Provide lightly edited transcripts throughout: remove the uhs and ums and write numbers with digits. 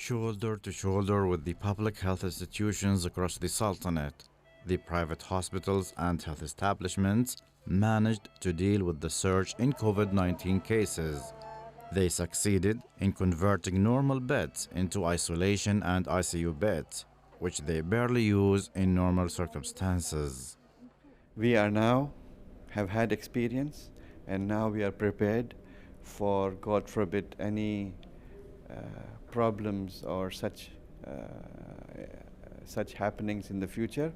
Shoulder to shoulder with the public health institutions across the Sultanate, the private hospitals and health establishments managed to deal with the surge in COVID-19 cases. They succeeded in converting normal beds into isolation and ICU beds, which they barely use in normal circumstances. We are now have had experience, and now we are prepared for, God forbid, any problems or such happenings in the future.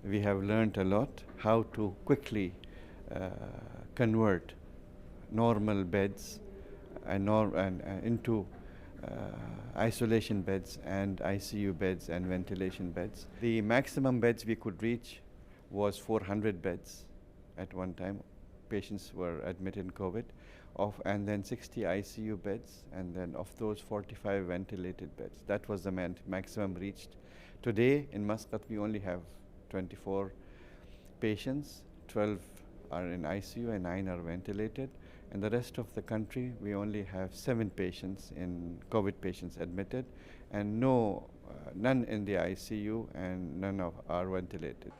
We have learned a lot how to quickly convert normal beds into isolation beds and ICU beds and ventilation beds. The maximum beds we could reach was 400 beds at one time. Patients were admitted in COVID, and then 60 ICU beds, and then of those 45 ventilated beds. That was the maximum reached. Today in Muscat we only have 24 patients, 12 are in ICU and 9 are ventilated. In the rest of the country, we only have 7 patients COVID patients admitted, and none in the ICU, and none are ventilated.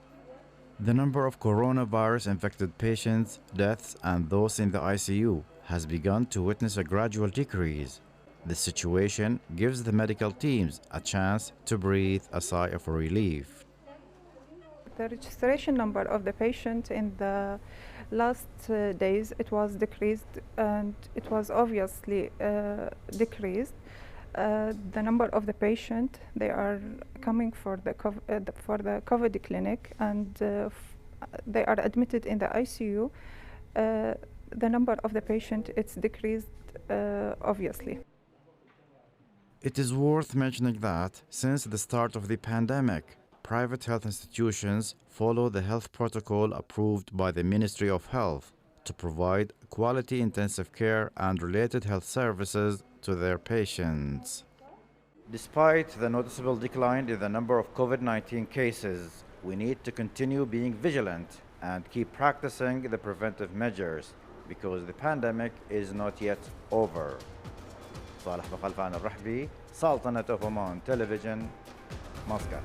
The number of coronavirus-infected patients, deaths, and those in the ICU has begun to witness a gradual decrease. This situation gives the medical teams a chance to breathe a sigh of relief. The registration number of the patient in the last days, it was decreased, and it was obviously decreased. The number of the patient, they are coming for the COVID clinic, and they are admitted in the ICU. The number of the patient, it's decreased obviously. It is worth mentioning that since the start of the pandemic, private health institutions follow the health protocol approved by the Ministry of Health to provide quality intensive care and related health services to their patients. Despite the noticeable decline in the number of COVID-19 cases, we need to continue being vigilant and keep practicing the preventive measures because the pandemic is not yet over. Saleh bin Khalfan Rahbi, Sultanate of Oman Television, Muscat.